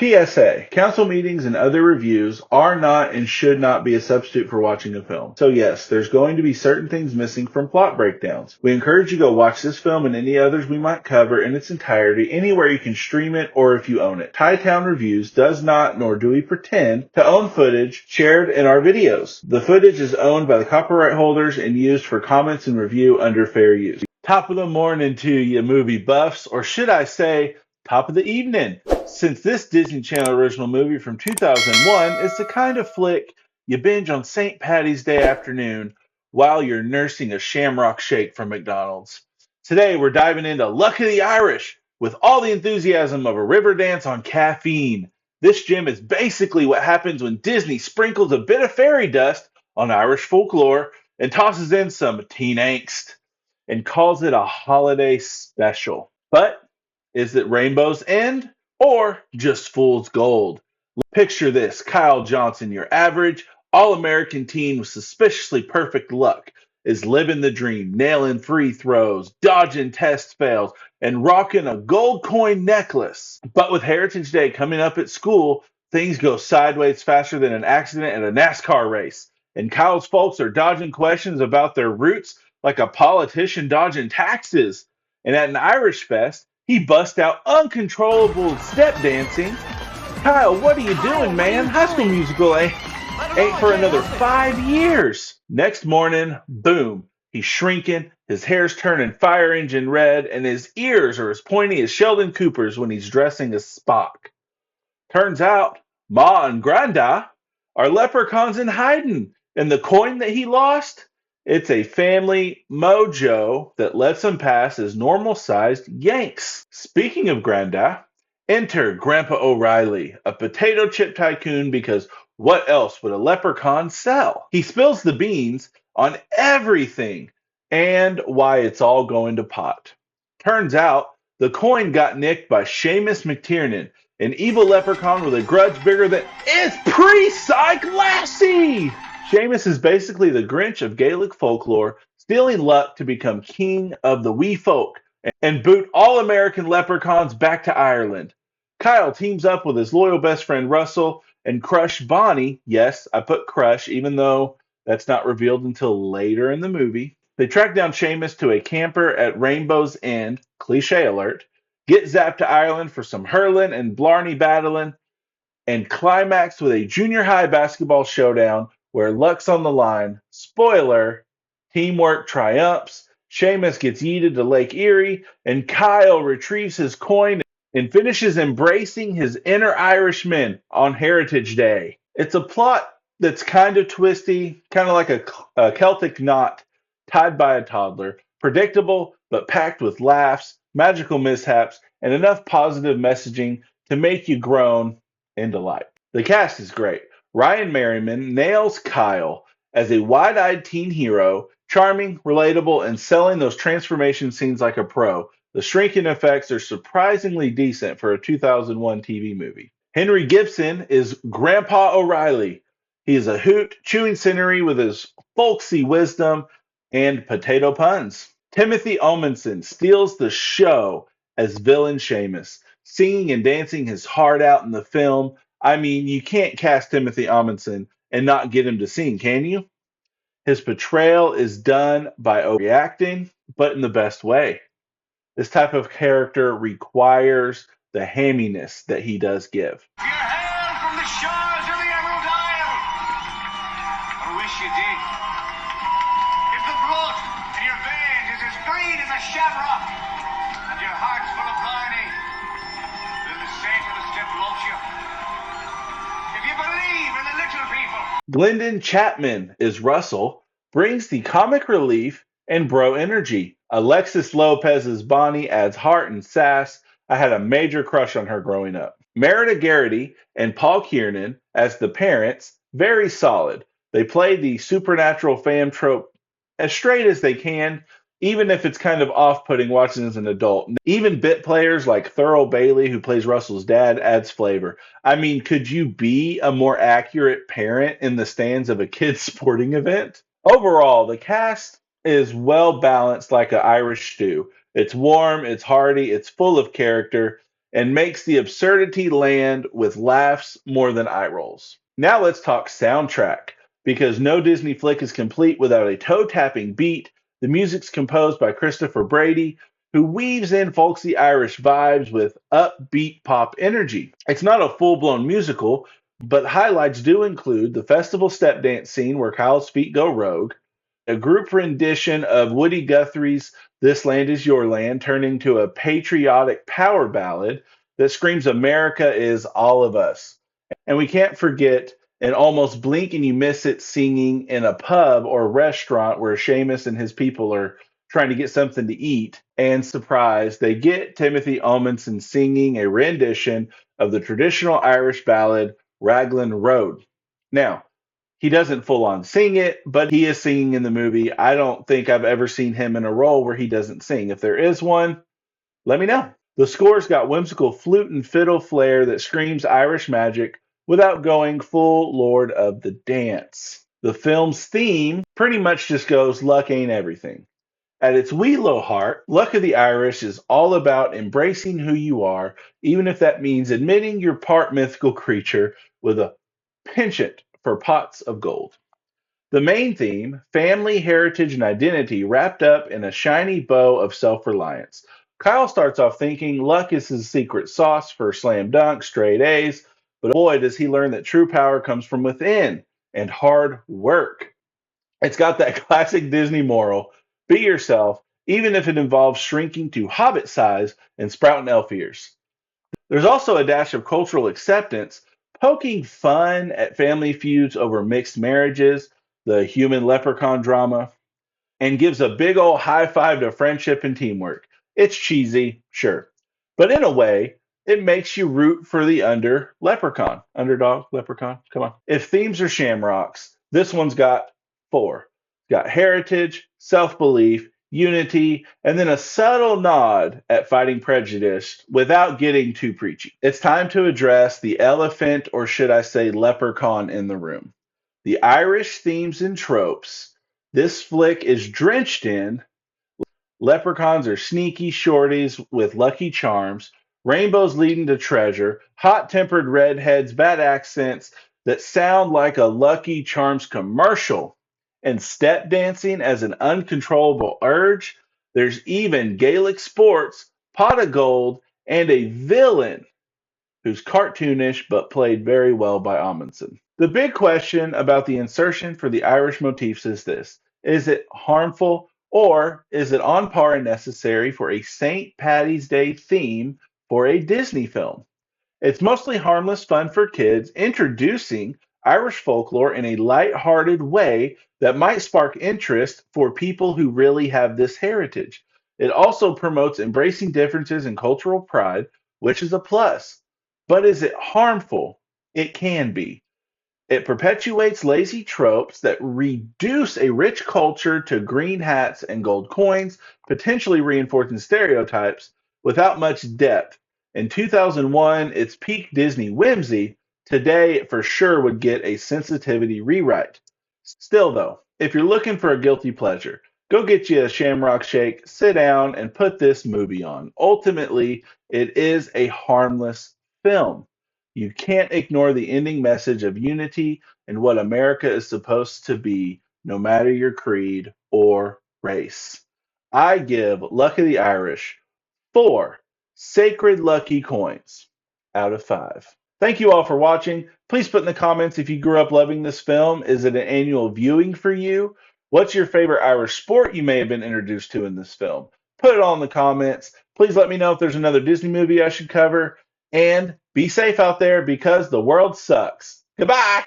PSA: Council meetings and other reviews are not and should not be a substitute for watching a film. So yes, there's going to be certain things missing from plot breakdowns. We encourage you to go watch this film and any others we might cover in its entirety anywhere you can stream it or if you own it. Town Reviews does not, nor do we pretend, to own footage shared in our videos. The footage is owned by the copyright holders and used for comments and review under fair use. Top of the morning to you movie buffs, or should I say, top of the evening. Since this Disney Channel original movie from 2001 is the kind of flick you binge on St. Patty's Day afternoon while you're nursing a shamrock shake from McDonald's. Today we're diving into Luck of the Irish with all the enthusiasm of a river dance on caffeine. This gem is basically what happens when Disney sprinkles a bit of fairy dust on Irish folklore and tosses in some teen angst and calls it a holiday special. But is it Rainbow's End or just Fool's Gold? Picture this: Kyle Johnson, your average all-American teen with suspiciously perfect luck, is living the dream, nailing free throws, dodging test fails, and rocking a gold coin necklace. But with Heritage Day coming up at school, things go sideways faster than an accident at a NASCAR race. And Kyle's folks are dodging questions about their roots like a politician dodging taxes. And at an Irish fest, he busts out uncontrollable step dancing. Kyle, what are you doing, man? High School Musical ain't for another 5 years. Next morning, boom, he's shrinking, his hair's turning fire engine red, and his ears are as pointy as Sheldon Cooper's when he's dressing as Spock. Turns out, Ma and Granda are leprechauns in hiding, and the coin that he lost, it's a family mojo that lets him pass as normal-sized Yanks. Speaking of Granda, enter Grandpa O'Reilly, a potato chip tycoon, because what else would a leprechaun sell? He spills the beans on everything and why it's all going to pot. Turns out the coin got nicked by Seamus McTiernan, an evil leprechaun with a grudge bigger than it's pre-Psych Lassie! Seamus is basically the Grinch of Gaelic folklore, stealing luck to become king of the wee folk and boot all American leprechauns back to Ireland. Kyle teams up with his loyal best friend Russell and crush Bonnie. Yes, I put crush, even though that's not revealed until later in the movie. They track down Seamus to a camper at Rainbow's End, cliche alert, get zapped to Ireland for some hurling and Blarney battling, and climax with a junior high basketball showdown where luck's on the line. Spoiler, teamwork triumphs. Seamus gets yeeted to Lake Erie, and Kyle retrieves his coin and finishes embracing his inner Irishman on Heritage Day. It's a plot that's kind of twisty, kind of like a Celtic knot tied by a toddler. Predictable, but packed with laughs, magical mishaps, and enough positive messaging to make you groan and delight. The cast is great. Ryan Merriman nails Kyle as a wide-eyed teen hero, charming, relatable, and selling those transformation scenes like a pro. The shrinking effects are surprisingly decent for a 2001 TV movie. Henry Gibson is Grandpa O'Reilly. He is a hoot, chewing scenery with his folksy wisdom and potato puns. Timothy Omundson steals the show as villain Seamus, singing and dancing his heart out in the film. I mean, you can't cast Timothy Omundson and not get him to sing, can you? His portrayal is done by overreacting, but in the best way. This type of character requires the hamminess that he does give. You hail from the shores of the Emerald Isle. I wish you did. If the blood in your veins is as green as a shamrock, and your heart's full of Blarney, then the saint of the step loves you. If you believe in the little people. Glendon Chapman is Russell, brings the comic relief and bro energy. Alexis Lopez's Bonnie adds heart and sass. I had a major crush on her growing up. Merida Garrity and Paul Kiernan as the parents, very solid. They play the supernatural fam trope as straight as they can, even if it's kind of off-putting watching as an adult. Even bit players like Thurl Bailey, who plays Russell's dad, adds flavor. I mean, could you be a more accurate parent in the stands of a kid's sporting event? Overall, the cast is well balanced like an Irish stew. It's warm, it's hearty, it's full of character, and makes the absurdity land with laughs more than eye rolls. Now let's talk soundtrack, because no Disney flick is complete without a toe-tapping beat. The music's composed by Christopher Brady, who weaves in folksy Irish vibes with upbeat pop energy. It's not a full-blown musical, but highlights do include the festival step dance scene where Kyle's feet go rogue, a group rendition of Woody Guthrie's This Land Is Your Land, turning to a patriotic power ballad that screams America is all of us. And we can't forget an almost blink and you miss it singing in a pub or restaurant where Seamus and his people are trying to get something to eat. And surprise, they get Timothy Omenson singing a rendition of the traditional Irish ballad Raglan Road. Now, he doesn't full on sing it, but he is singing in the movie. I don't think I've ever seen him in a role where he doesn't sing. If there is one, let me know. The score's got whimsical flute and fiddle flair that screams Irish magic without going full Lord of the Dance. The film's theme pretty much just goes luck ain't everything. At its wee low heart, Luck of the Irish is all about embracing who you are, even if that means admitting you're part mythical creature with a penchant for pots of gold. The main theme, family, heritage, and identity, wrapped up in a shiny bow of self reliance. Kyle starts off thinking luck is his secret sauce for slam dunk, straight A's, but boy, does he learn that true power comes from within and hard work. It's got that classic Disney moral be yourself, even if it involves shrinking to hobbit size and sprouting elf ears. There's also a dash of cultural acceptance, poking fun at family feuds over mixed marriages, the human leprechaun drama, and gives a big old high five to friendship and teamwork. It's cheesy, sure, but in a way, it makes you root for the underdog leprechaun. Come on. If themes are shamrocks, this one's got four. Got heritage, self belief, unity, and then a subtle nod at fighting prejudice without getting too preachy. It's time to address the elephant, or should I say, leprechaun in the room. The Irish themes and tropes this flick is drenched in. Leprechauns are sneaky shorties with lucky charms, rainbows leading to treasure, hot tempered redheads, bad accents that sound like a Lucky Charms commercial, and step dancing as an uncontrollable urge. There's even Gaelic sports, pot of gold, and a villain who's cartoonish but played very well by Amundsen. The big question about the insertion for the Irish motifs is this: is it harmful or is it on par and necessary for a St. Patty's Day theme for a Disney film? It's mostly harmless fun for kids, introducing Irish folklore in a light-hearted way that might spark interest for people who really have this heritage. It also promotes embracing differences in cultural pride, which is a plus. But is it harmful? It can be. It perpetuates lazy tropes that reduce a rich culture to green hats and gold coins, potentially reinforcing stereotypes without much depth. In 2001, its peak Disney whimsy. Today, it for sure would get a sensitivity rewrite. Still, though, if you're looking for a guilty pleasure, go get you a Shamrock Shake, sit down, and put this movie on. Ultimately, it is a harmless film. You can't ignore the ending message of unity and what America is supposed to be, no matter your creed or race. I give Luck of the Irish 4 sacred lucky coins out of 5. Thank you all for watching. Please put in the comments if you grew up loving this film. Is it an annual viewing for you? What's your favorite Irish sport you may have been introduced to in this film? Put it all in the comments. Please let me know if there's another Disney movie I should cover. And be safe out there because the world sucks. Goodbye.